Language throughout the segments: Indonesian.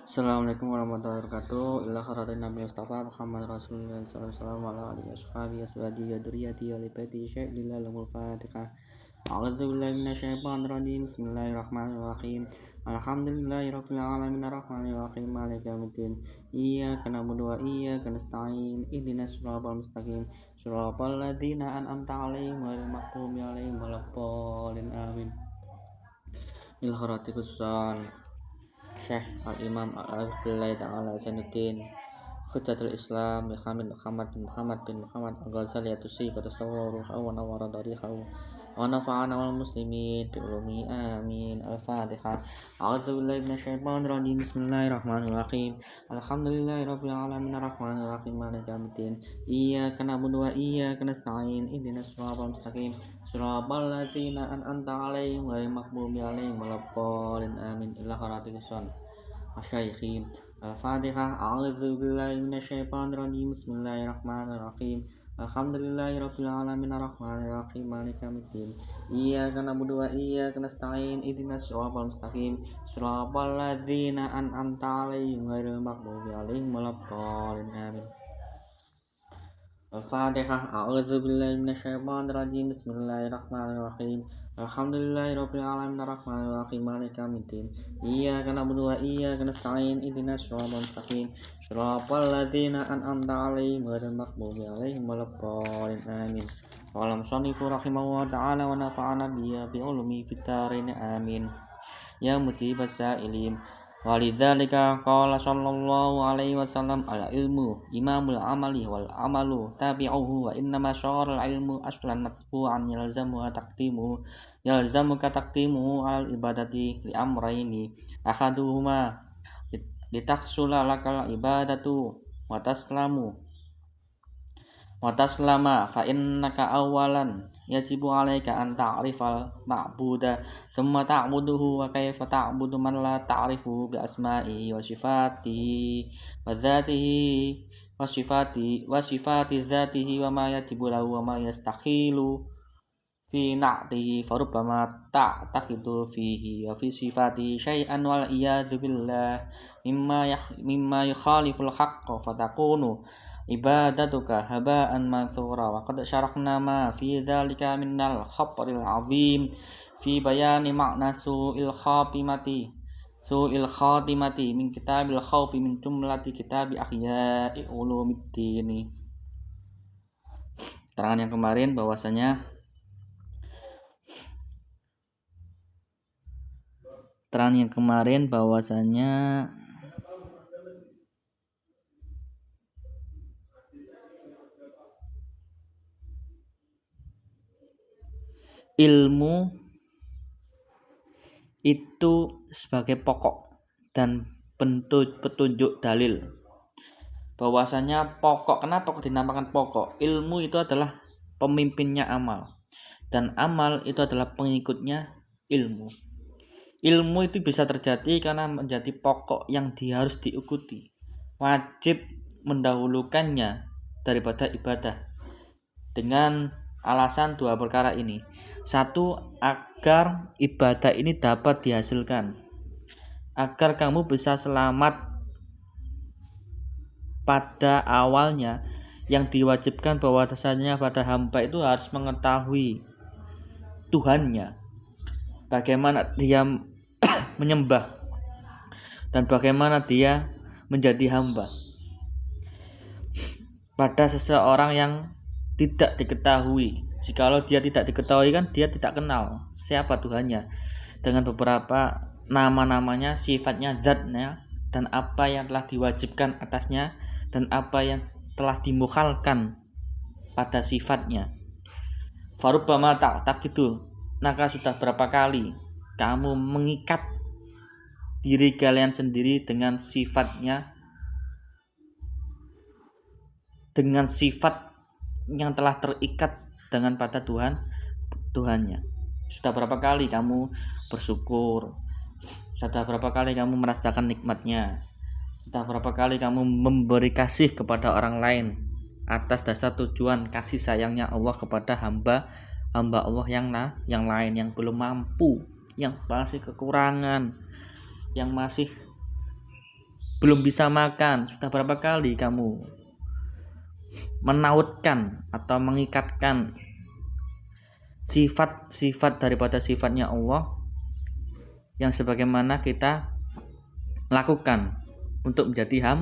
Assalamualaikum warahmatullahi wabarakatuh. Ila kharatin Nabi Mustafa Muhammad Rasulullah sallallahu alaihi wasallam ya duriyati wa libati syai'illah lahul fatihah. A'udzu billahi minasyaitonir rajim. Bismillahirrahmanirrahim. Alhamdulillahi rabbil alamin arrahmanir rahim maliki yaumiddin. Iyyaka na'budu wa iyyaka nasta'in. Ihdinas siratal mustaqim. Siratal ladzina an'amta 'alaihim ghairil maghdubi 'alaihim waladdallin. Amin. Ila kharatikus Syekh Al-Imam Al-Billahi Ta'ala Zainuddin Hujjatul Islam Muhammad bin Muhammad Al-Ghazali Atusi Qatasawwaru wa nawara darikhahu wa nafa'ana wal muslimin bi ulumi amin. Al-Fatihah. A'udzu billahi minasyaitonir rajim. Bismillahirrahmanirrahim. Alhamdulillahirabbil alamin arrahmanir rahim maliki yaumiddin. Iyyaka na'budu wa iyyaka nasta'in. Ihdinas siratal mustaqim. Siratal ladzina an'amta 'alaihim ghairil maghdubi 'alaihim waladdallin. Amin. Ila kharatikus Asyaikhin. Al-Fatihah. A'udzu billahi minasyaitonir rajim. Bismillahirrahmanirrahim. Alhamdulillahirabbil alamin arrahmanir rahim maliki yaumiddin. Iyyaka na'budu wa iyyaka nasta'in. Ihdinas siratal mustaqim. Siratal ladzina an'amta 'alaihim ghairil maghdubi 'alaihim waladdallin. Amin. Al-Fatihah. A'udzu billahi minasyaitonir rajim. Bismillahirrahmanirrahim. Alhamdulillahirabbil alamin arrahmanir rahim maliki yaumiddin. Iyyaka na'budu wa iyyaka nasta'in. Ihdinas siratal mustaqim. Siratal ladzina an'amta 'alaihim ghairil maghdubi 'alaihim waladdallin. Amin. Qala musannifu rahimahullahu ta'ala wa nafa'ana bi ulumi fid dharain. Amin. Ya mujibas sa'ilin. Walidzalika qala sallallahu alaihi wasallam al ilmu imamul amali wal amalu tabi'uhu wa innama syara'al ilmu aslan matbu'an yalzamuka taqdimuhu al ibadati li amrayni ahaduhuma litakhsula lakal ibadatu wa taslama fa innaka awalan yajibu alaika an ta'rifal ma'buda thumma ta'buduhu wa kaifa ta'budu man la ta'rifu bi asma'ihi wa sifatihi wa dzatihi wa sifati dzatihi wa ma yajibu lahu wa ma yastakhilu fi na'tihi farubbama ta'taqidu fihi wa fi sifatihi syai'an wal iyadzu billah mimma yukhaliful haqqa fatakunu ibadatuka haba'an mansura. Wa qad syarahna ma fi dzalika minal khabaril azim fi bayani makna su'il khatimati min kitabil khaufi min jumlati kitabi ahya'i ulumiddin. Terangan yang kemarin bahwasanya ilmu itu sebagai pokok dan petunjuk dalil. Bahwasanya pokok, kenapa kok dinamakan pokok? Ilmu itu adalah pemimpinnya amal, dan amal itu adalah pengikutnya ilmu. Ilmu itu bisa terjadi karena menjadi pokok yang harus diikuti. Wajib mendahulukannya daripada ibadah dengan alasan dua perkara ini. Satu, agar ibadah ini dapat dihasilkan, agar kamu bisa selamat pada awalnya. Yang diwajibkan bahwasanya pada hamba itu harus mengetahui Tuhannya, bagaimana dia menyembah dan bagaimana dia menjadi hamba. Pada seseorang yang tidak diketahui, jikalau dia tidak diketahui kan dia tidak kenal siapa Tuhannya, dengan beberapa nama-namanya, sifatnya, zatnya, dan apa yang telah diwajibkan atasnya dan apa yang telah dimukhalkan pada sifatnya. Farubbama ta'taqidu, maka sudah berapa kali kamu mengikat diri kalian sendiri dengan sifatnya, dengan sifat yang telah terikat dengan pada Tuhannya. Sudah berapa kali kamu bersyukur? Sudah berapa kali kamu merasakan nikmatnya? Sudah berapa kali kamu memberi kasih kepada orang lain atas dasar tujuan kasih sayangnya Allah kepada hamba Allah yang lain yang belum mampu, yang masih kekurangan, yang masih belum bisa makan, sudah berapa kali kamu menautkan atau mengikatkan sifat-sifat daripada sifatnya Allah yang sebagaimana kita lakukan untuk menjadi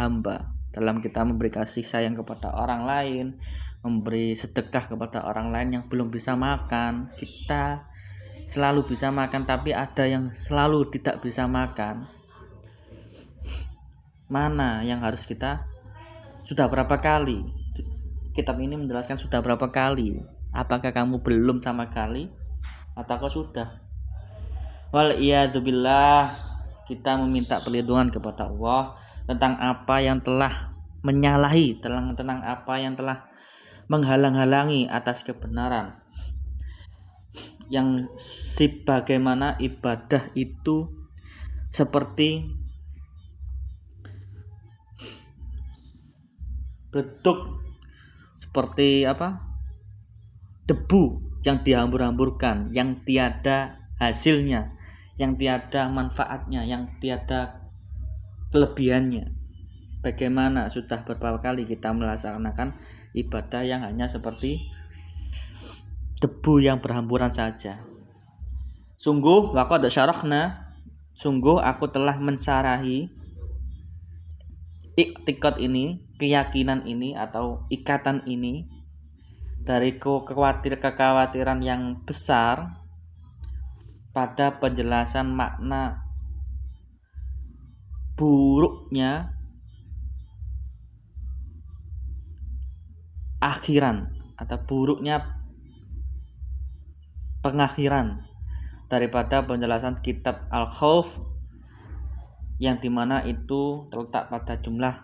hamba dalam kita memberi kasih sayang kepada orang lain, memberi sedekah kepada orang lain yang belum bisa makan. Kita selalu bisa makan, tapi ada yang selalu tidak bisa makan. Mana yang harus kita? Sudah berapa kali? Kitab ini menjelaskan sudah berapa kali. Apakah kamu belum sama kali atau kau sudah? Wal iyadzubillah, kita meminta perlindungan kepada Allah tentang apa yang telah menyalahi, tentang apa yang telah menghalang-halangi atas kebenaran. Yang sebagaimana ibadah itu seperti bentuk seperti debu yang dihambur-hamburkan, yang tiada hasilnya, yang tiada manfaatnya, yang tiada kelebihannya. Bagaimana sudah beberapa kali kita melaksanakan ibadah yang hanya seperti debu yang berhamburan saja. Sungguh waqad syarahna, sungguh aku telah mensarahi iktikad ini, keyakinan ini atau ikatan ini dari kekhawatiran yang besar pada penjelasan makna buruknya akhiran atau buruknya pengakhiran daripada penjelasan kitab Al-Khauf, yang dimana itu terletak pada jumlah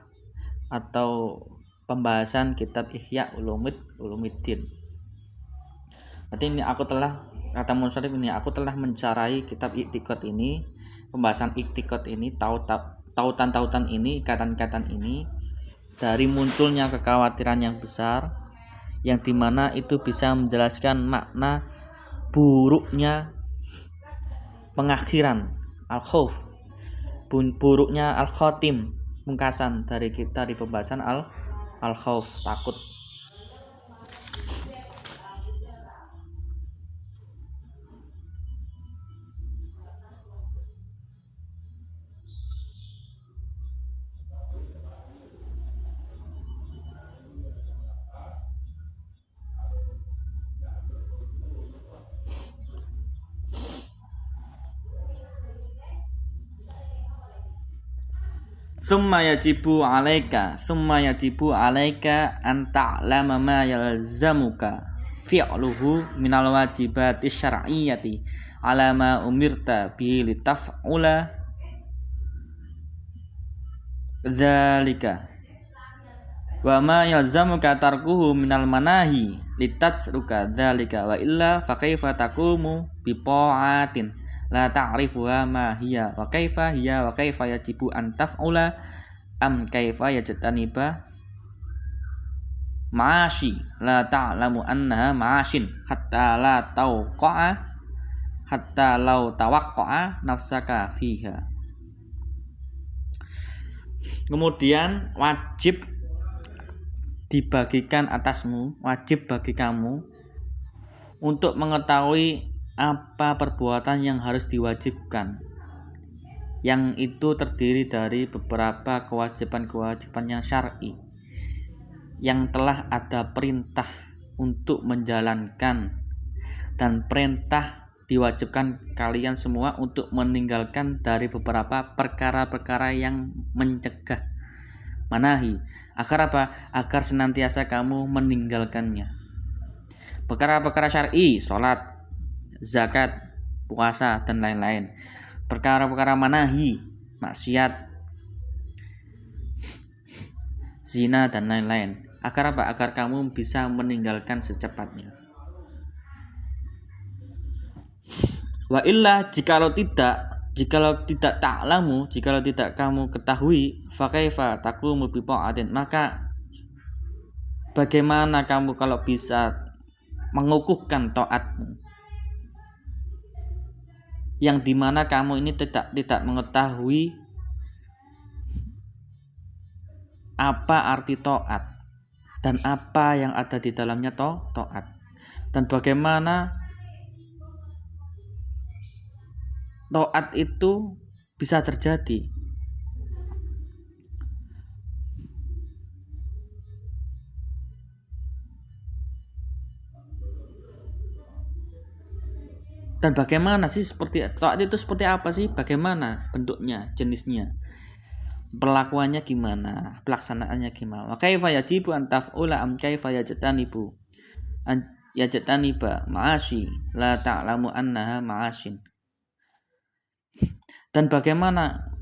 atau pembahasan kitab Ihya Ulumuddin. Berarti ini aku telah, kata Musharif ini, aku telah mencarai kitab iktikad ini, pembahasan iktikad ini, tautan-tautan ini, ikatan-ikatan ini, dari munculnya kekhawatiran yang besar, yang dimana itu bisa menjelaskan makna buruknya pengakhiran Al-Khauf, buruknya Al-Khatim, pungkasan dari kita di pembahasan Al-Khauf, takut. Summa yajibu alaika an ta'lama ma yalzamuka fi'luhu minal wajibati syar'iyyati ala ma umirta bihi litaf'ula dzalika wa ma yalzamuka tarkuhu minal manahi litatsruka dzalika wa illa fa kaifa taqumu bi ta'atin la ta'rifuha ma hiya wa kaifa yajibu an taf'ula am kaifa yajtaniba ma'ashi la ta'lamu annaha ma'ashin hatta law tawaqqa'a nafsaka fiha. Kemudian wajib dibagikan atasmu, wajib bagi kamu untuk mengetahui apa perbuatan yang harus diwajibkan, yang itu terdiri dari beberapa kewajiban-kewajiban yang syar'i yang telah ada perintah untuk menjalankan, dan perintah diwajibkan kalian semua untuk meninggalkan dari beberapa perkara-perkara yang mencegah, manahi, agar apa? Agar senantiasa kamu meninggalkannya. Perkara-perkara syar'i, sholat, zakat, puasa, dan lain-lain. Perkara-perkara manahi, maksiat, zina, dan lain-lain. Agar apa? Agar kamu bisa meninggalkan secepatnya. Wa illa, jikalau tidak ta'lamu, jikalau tidak kamu ketahui, fa kaifa taqumu bi ta'atin, maka bagaimana kamu kalau bisa mengukuhkan taatmu, yang dimana kamu ini tidak mengetahui apa arti taat dan apa yang ada di dalamnya taat, dan bagaimana taat itu bisa terjadi. Dan bagaimana sih taat itu seperti apa sih? Bagaimana bentuknya, jenisnya, perlakuannya gimana, pelaksanaannya gimana? Wa kaifa yajibu an taf'ula am kaifa yajtanibu an yajtaniba ma'asi la ta'lamu annaha ma'asin. Dan bagaimana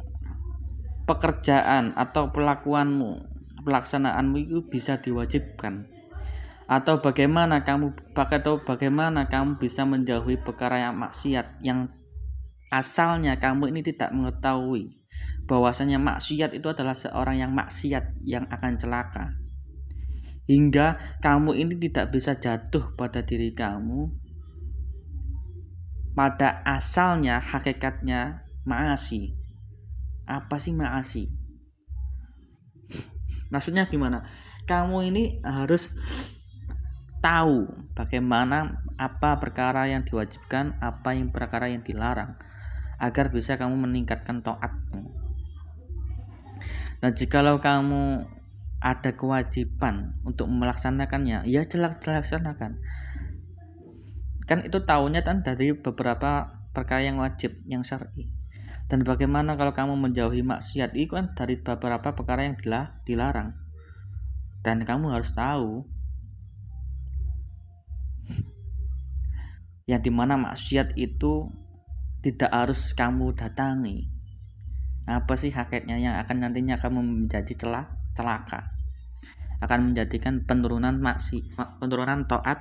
pekerjaan atau pelaksanaanmu itu bisa diwajibkan, atau bagaimana kamu bisa menjauhi perkara yang maksiat yang asalnya kamu ini tidak mengetahui bahwasanya maksiat itu adalah seorang yang maksiat yang akan celaka, hingga kamu ini tidak bisa jatuh pada diri kamu pada asalnya hakikatnya maasi. Apa sih maasi? Maksudnya gimana? Kamu ini harus tahu bagaimana apa perkara yang diwajibkan, apa yang perkara yang dilarang, agar bisa kamu meningkatkan taatmu. Nah, jikalau kamu ada kewajiban untuk melaksanakannya, ya laksanakan. Kan itu tahunya kan dari beberapa perkara yang wajib, yang syar'i. Dan bagaimana kalau kamu menjauhi maksiat, itu kan dari beberapa perkara yang dilarang. Dan kamu harus tahu yang dimana maksiat itu tidak harus kamu datangi. Apa sih hakikatnya yang akan nantinya kamu menjadi celaka, akan menjadikan penurunan taat.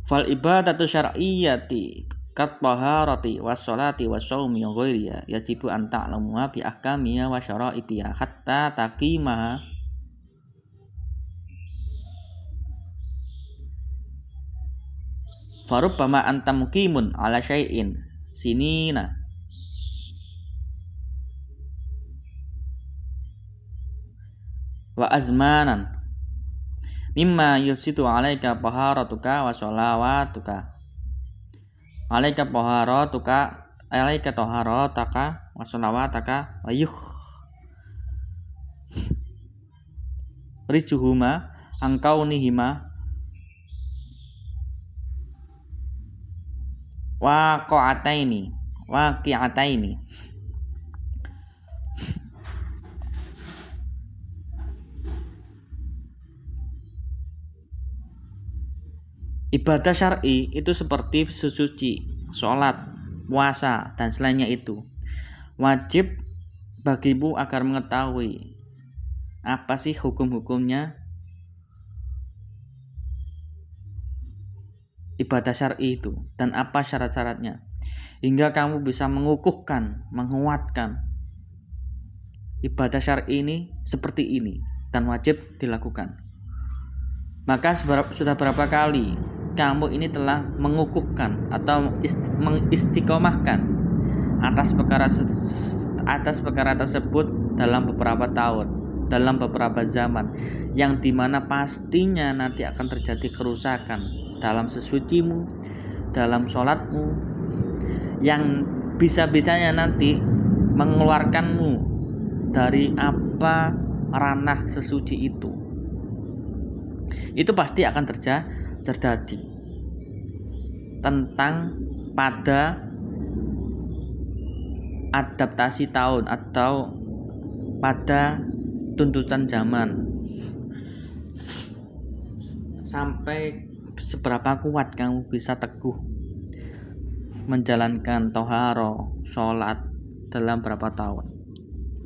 Fal ibadatu syar'iyyati kat taharati was sholati was shaumi ghairiha yajibu an ta'lamuha bi ahkamiha wa syara'ibiha hatta taqimaha farubbama anta muqimun ala syai'in sinina wa azmanan mimma yusitu alaika taharatuka wa sholawatuka alaika taharataka wa sholawataka wa rijuhuma angkaunihima waqi'ataini. Ibadah syar'i itu seperti suci, sholat, puasa, dan selainnya itu wajib bagimu agar mengetahui apa sih hukum-hukumnya ibadah syar'i itu dan apa syarat-syaratnya, hingga kamu bisa mengukuhkan, menguatkan ibadah syar'i ini seperti ini dan wajib dilakukan. Maka sudah berapa kali kamu ini telah mengukuhkan atau mengistiqomahkan atas perkara tersebut dalam beberapa tahun, dalam beberapa zaman, yang dimana pastinya nanti akan terjadi kerusakan dalam sesucimu, dalam sholatmu, yang bisa-bisanya nanti mengeluarkanmu dari apa ranah sesuci itu. Itu pasti akan terjadi tentang pada adaptasi tahun atau pada tuntutan zaman. Sampai seberapa kuat kamu bisa teguh menjalankan toharo, sholat dalam berapa tahun,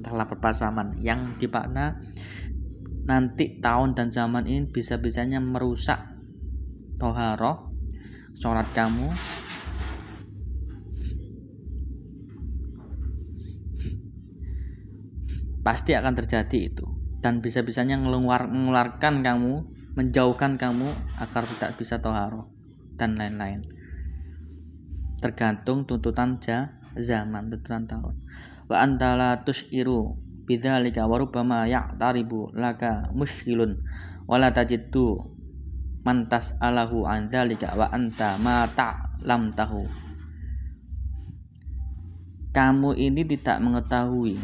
dalam berapa zaman, yang dimana nanti tahun dan zaman ini bisa-bisanya merusak toharo, sholat kamu, pasti akan terjadi itu, dan bisa-bisanya mengeluarkan kamu, menjauhkan kamu agar tidak bisa toharo dan lain-lain, tergantung tuntutan zaman, tuturan tahun. Wa anta la tusyiru bidzalika wa rubbama ya'taribu laka mushkilun wa la tajiddu man tas'alahu an dzalika wa anta ma ta'lam tahu. Kamu ini tidak mengetahui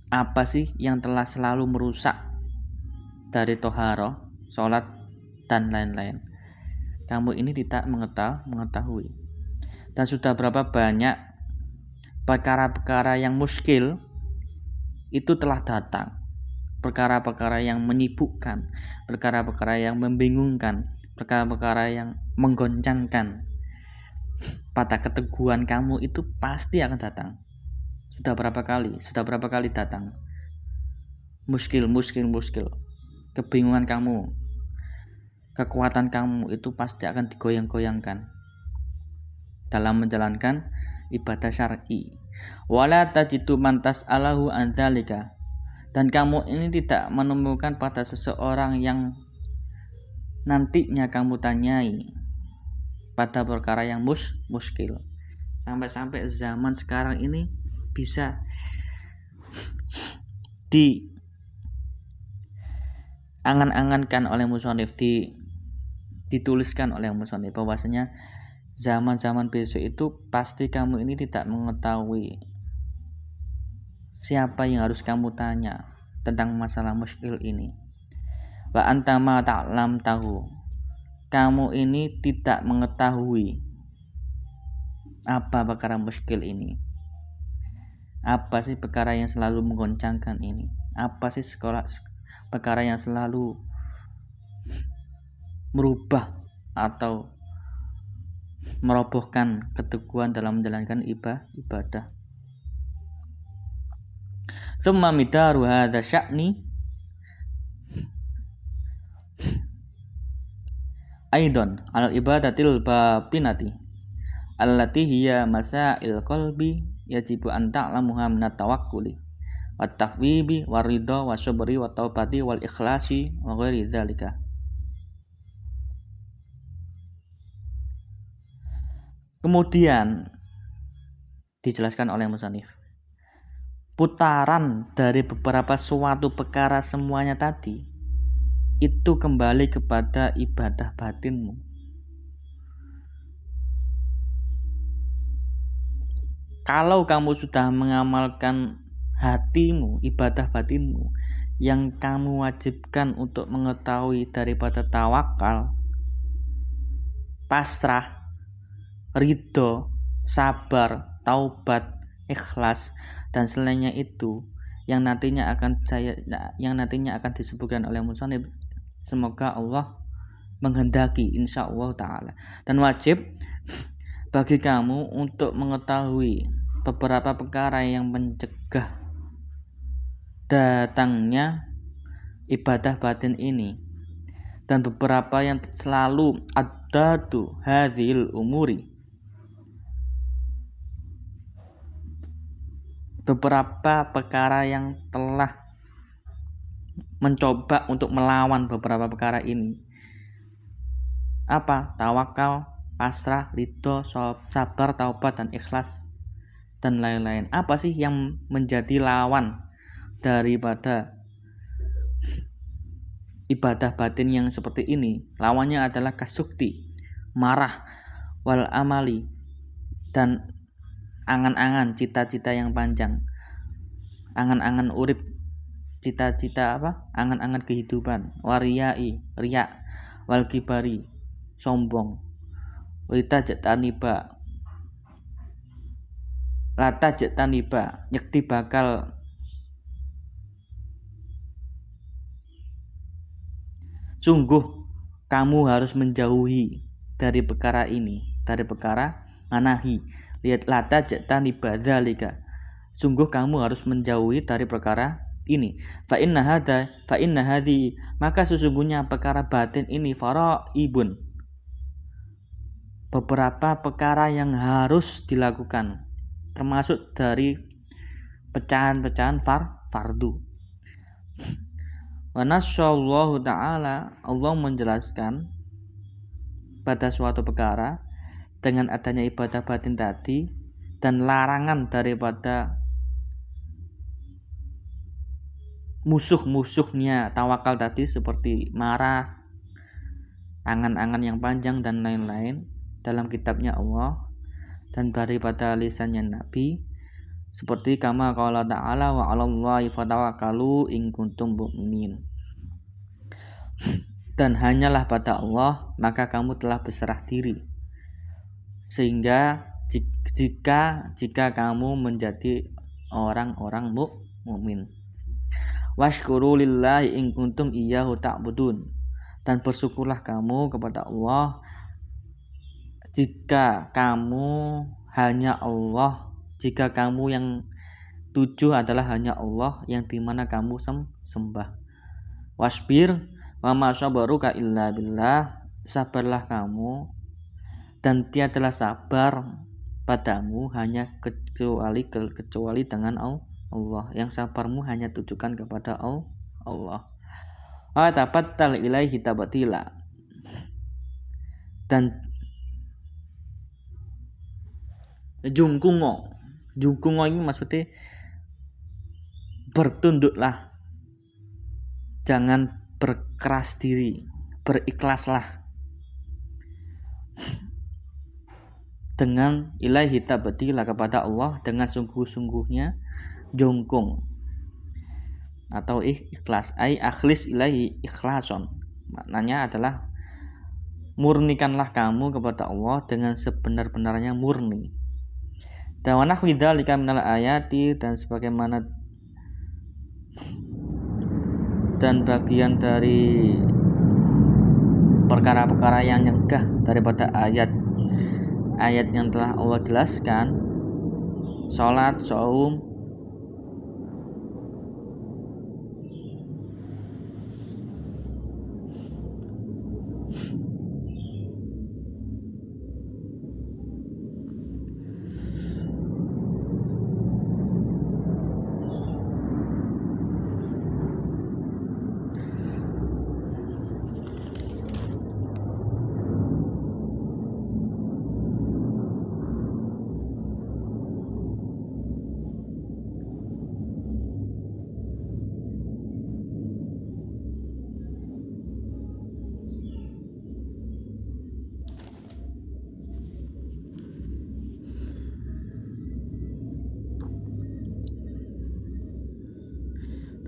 apa sih yang telah selalu merusak dari toharoh, sholat, dan lain-lain. Kamu ini tidak mengetahui. Dan sudah berapa banyak perkara-perkara yang muskil itu telah datang. Perkara-perkara yang menyibukkan, perkara-perkara yang membingungkan, perkara-perkara yang menggoncangkan. Pada keteguhan kamu itu pasti akan datang. Sudah berapa kali datang. Muskil. Kebingungan kamu, kekuatan kamu itu pasti akan digoyang-goyangkan dalam menjalankan ibadah syar'i. Wala tajidu man tas'alahu an dzalika. Dan kamu ini tidak menemukan pada seseorang yang nantinya kamu tanyai pada perkara yang muskil. Sampai-sampai zaman sekarang ini bisa diangan-angankan oleh musonif, dituliskan oleh musonif bahwasanya zaman-zaman besok itu pasti kamu ini tidak mengetahui siapa yang harus kamu tanya tentang masalah muskil ini. Wa anta ma ta'lam tahu. Kamu ini tidak mengetahui apa perkara muskil ini. Apa sih perkara yang selalu menggoncangkan ini? Apa sih perkara yang selalu merubah atau merobohkan keteguhan dalam menjalankan ibadah. Tsumma midaru hadza sya'ni aidan al ibadatil babinati allati hiya masail qalbi yajibu an ta'lamuha min at-tawakkuli wat tafwibi waridha wasyabri wat taubati wal ikhlasi wa ghairi dzalika. Kemudian dijelaskan oleh musannif, putaran dari beberapa suatu perkara semuanya tadi itu kembali kepada ibadah batinmu. Kalau kamu sudah mengamalkan hatimu, ibadah batinmu, yang kamu wajibkan untuk mengetahui daripada tawakal, pasrah, ridho, sabar, taubat, ikhlas, dan selainnya itu yang nantinya akan disebutkan oleh musannif. Semoga Allah menghendaki, insyaallah ta'ala. Dan wajib bagi kamu untuk mengetahui beberapa perkara yang mencegah datangnya ibadah batin ini, dan beberapa yang selalu addadu hadhil umuri, beberapa perkara yang telah mencoba untuk melawan beberapa perkara ini. Apa? Tawakal, pasrah, ridho, sabar, taubat, dan ikhlas, dan lain-lain. Apa sih yang menjadi lawan daripada ibadah batin yang seperti ini? Lawannya adalah kasukti, marah, wal amali, dan angan-angan, cita-cita yang panjang, angan-angan urip, cita-cita angan-angan kehidupan, wariyai, riya, wal kibari, sombong, lata jetaniba, yakti bakal sungguh kamu harus menjauhi dari perkara ini, dari perkara manahi. Lihat, lata jetaniba dzalika, sungguh kamu harus menjauhi dari perkara ini. Fa inna hadhi, maka sesungguhnya perkara batin ini faraibun, beberapa perkara yang harus dilakukan, termasuk dari pecahan-pecahan fardu. Wa nasallahu ta'ala, Allah menjelaskan pada suatu perkara dengan adanya ibadah batin tadi dan larangan daripada musuh-musuhnya tawakal tadi seperti marah, angan-angan yang panjang dan lain-lain dalam kitabnya Allah dan daripada lisannya Nabi, seperti kama qala ta'ala wa 'alallahi fatawakkalu in kuntum mu'minin. Dan hanyalah pada Allah maka kamu telah berserah diri. Sehingga jika kamu menjadi orang-orang mukmin. Washkuru lillahi in kuntum iyyahu ta'budun. Dan bersyukurlah kamu kepada Allah jika kamu hanya Allah, jika kamu yang tuju adalah hanya Allah yang dimana kamu sembah. Wasbir wa ma sabaruka illa billah, sabarlah kamu dan tiadalah sabar padamu hanya kecuali dengan Allah, yang sabarmu hanya tujukan kepada Allah. Wa tabattal ilaihi tabatila, dan jungkungo ini maksudnya bertunduklah, jangan berkeras diri, berikhlaslah dengan ilaihi tabatila kepada Allah dengan sungguh-sungguhnya jungkung atau ikhlas, ai akhlis ilahi ikhlason, maknanya adalah murnikanlah kamu kepada Allah dengan sebenar-benarnya murni. Dan wa nahwi dzalika minal ayati, dan sebagaimana dan bagian dari perkara-perkara yang nyegah daripada ayat yang telah Allah jelaskan, salat, saum,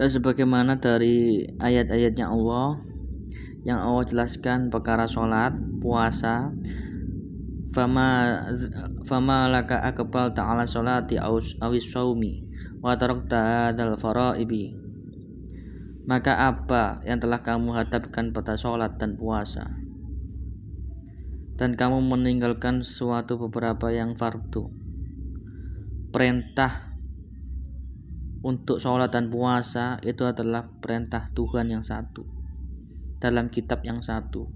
dan sebagaimana dari ayat-ayatnya Allah yang Allah jelaskan perkara sholat, puasa, fama laka akbal ta'ala sholati awis shaumi wa tarakta hadzal faraibi, maka apa yang telah kamu hadapkan pada sholat dan puasa dan kamu meninggalkan suatu beberapa yang fardu. Perintah untuk sholat dan puasa itu adalah perintah Tuhan yang satu dalam kitab yang satu.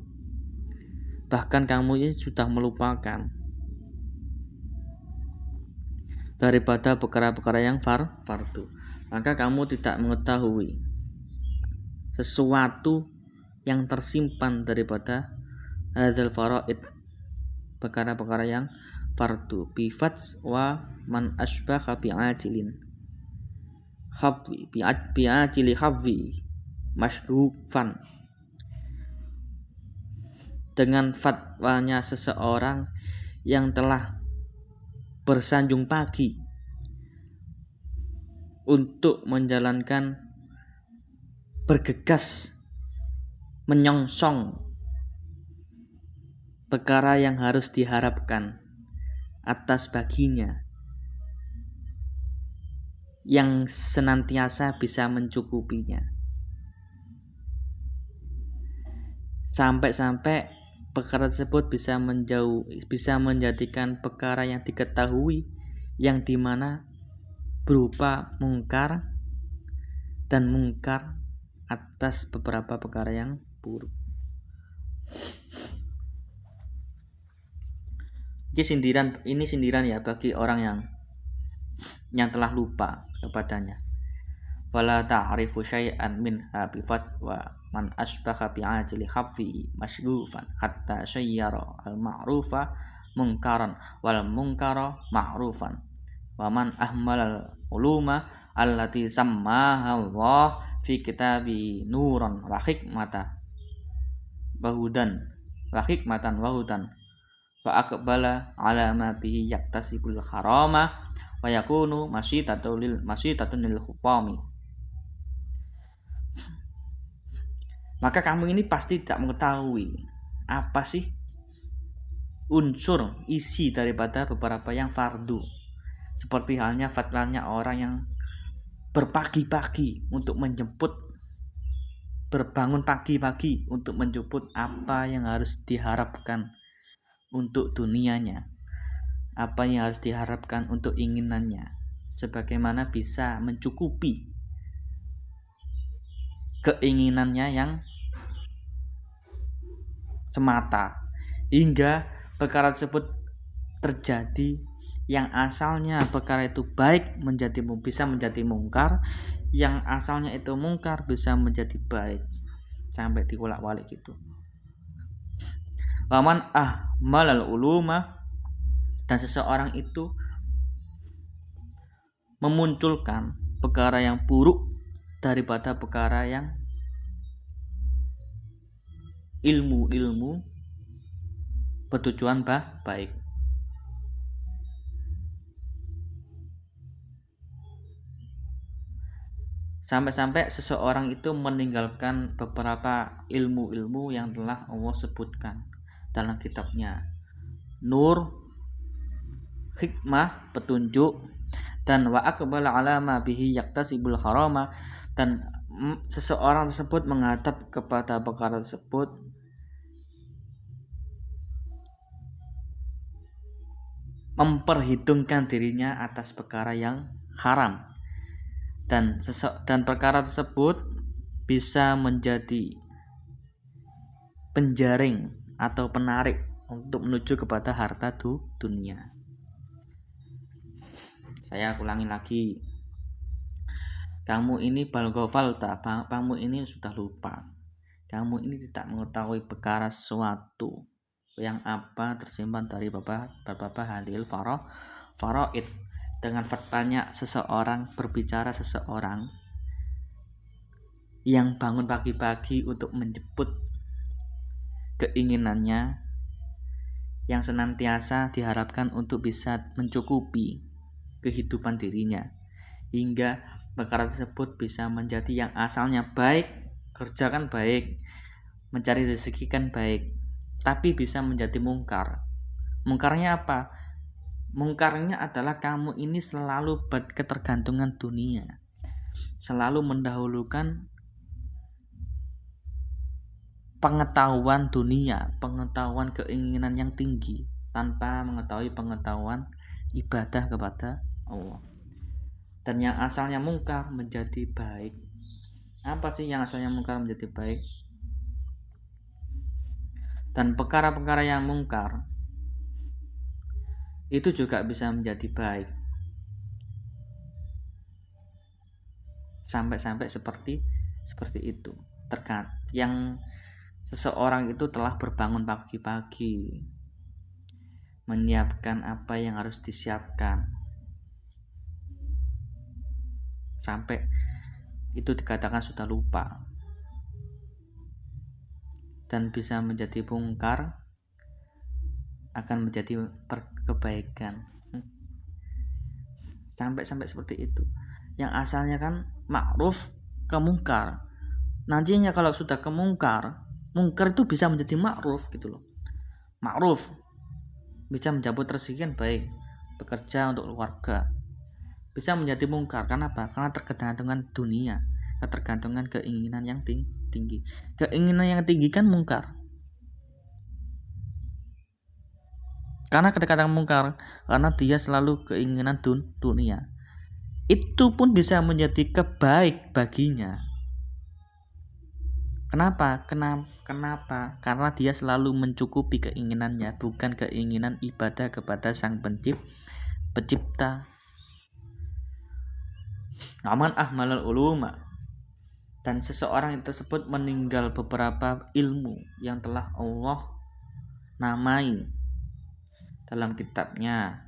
Bahkan kamu ini sudah melupakan daripada perkara-perkara yang fardu, maka kamu tidak mengetahui sesuatu yang tersimpan daripada hadzal faraid, perkara-perkara yang fardu. Bifats wa man asbaha bi'ajilin khafwi bi'ajili khafwi mashdufan, dengan fatwanya seseorang yang telah bersanjung pagi untuk menjalankan, bergegas menyongsong perkara yang harus diharapkan atas baginya, yang senantiasa bisa mencukupinya, sampai perkara tersebut bisa menjadikan perkara yang diketahui yang dimana berupa mungkar dan mungkar atas beberapa perkara yang buruk. Ini sindiran ya bagi orang yang telah lupa kepadanya. wala ta'rifu syai'an minha bifatwa man asbaha bi'ajli khaffi masygufan hatta syayyara al-ma'rufa munkaran wal munkara ma'rufan wa man ahmalal uluma allati sammaha Allah fi kitabi nuran wa hikmatan wahudan wa aqbala ala ma bihi yaktasibul harama wa yakunu masyitatun lil hukami. Maka kamu ini pasti tidak mengetahui apa sih unsur isi daripada beberapa yang fardu, seperti halnya fatwanya orang yang berpagi-pagi untuk menjemput, berbangun pagi-pagi untuk menjemput apa yang harus diharapkan untuk dunianya, apa yang harus diharapkan untuk inginannya, sebagaimana bisa mencukupi keinginannya yang semata, hingga perkara tersebut terjadi yang asalnya perkara itu baik bisa menjadi mungkar, yang asalnya itu mungkar bisa menjadi baik, sampai dibolak-balik gitu. Waman ahmalal uluma, dan seseorang itu memunculkan perkara yang buruk daripada perkara yang ilmu bertujuan baik. Sampai-sampai seseorang itu meninggalkan beberapa ilmu-ilmu yang telah Allah sebutkan dalam kitabnya. Nur, hikmah, petunjuk, dan wa aqbala ala ma bihi yaktasibul harama, dan seseorang tersebut menghadap kepada perkara tersebut memperhitungkan dirinya atas perkara yang haram, dan perkara tersebut bisa menjadi penjaring atau penarik untuk menuju kepada harta dunia. Saya ulangi lagi, kamu ini balghafalta, kamu ini sudah lupa, kamu ini tidak mengetahui perkara sesuatu yang apa tersimpan dari beberapa hadil faraid, dengan fatwanya seseorang, berbicara seseorang yang bangun pagi-pagi untuk menjemput keinginannya yang senantiasa diharapkan untuk bisa mencukupi kehidupan dirinya, hingga perkara tersebut bisa menjadi yang asalnya baik, kerjakan baik, mencari rezeki kan baik, tapi bisa menjadi mungkar. Mungkarnya apa? Mungkarnya adalah kamu ini selalu berketergantungan dunia, selalu mendahulukan pengetahuan dunia, pengetahuan keinginan yang tinggi, tanpa mengetahui pengetahuan ibadah kepada Allah. Dan yang asalnya mungkar menjadi baik. Apa sih yang asalnya mungkar menjadi baik? Dan perkara-perkara yang mungkar itu juga bisa menjadi baik, sampai-sampai seperti itu. Yang seseorang itu telah berbangun pagi-pagi, menyiapkan apa yang harus disiapkan, sampai itu dikatakan sudah lupa, dan bisa menjadi mungkar akan menjadi kebaikan, sampai seperti itu. Yang asalnya kan ma'ruf ke mungkar, nantinya kalau sudah ke mungkar itu bisa menjadi ma'ruf gitu loh. Ma'ruf bisa menjemput rezeki kan baik, bekerja untuk keluarga, bisa menjadi mungkar. Kenapa? Karena tergantungan dunia, ketergantungan keinginan yang tinggi. Keinginan yang tinggi kan mungkar. Karena ketika mungkar, karena dia selalu keinginan dunia, itu pun bisa menjadi kebaik baginya. Kenapa? Karena dia selalu mencukupi keinginannya, bukan keinginan ibadah kepada Sang Pencipta. Aman ahmalal uluma, dan seseorang tersebut meninggal beberapa ilmu yang telah Allah namai dalam kitabnya,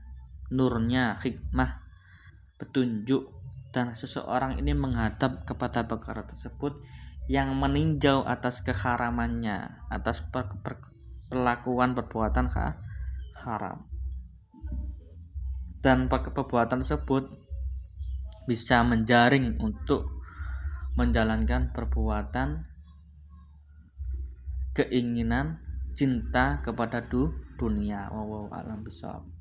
nurnya, hikmah, petunjuk, dan seseorang ini menghadap kepada perkara tersebut yang meninjau atas keharamannya, atas perlakuan perbuatan haram, dan perbuatan tersebut bisa menjaring untuk menjalankan perbuatan keinginan cinta kepada dunia. Wallahu a'lam bishawab.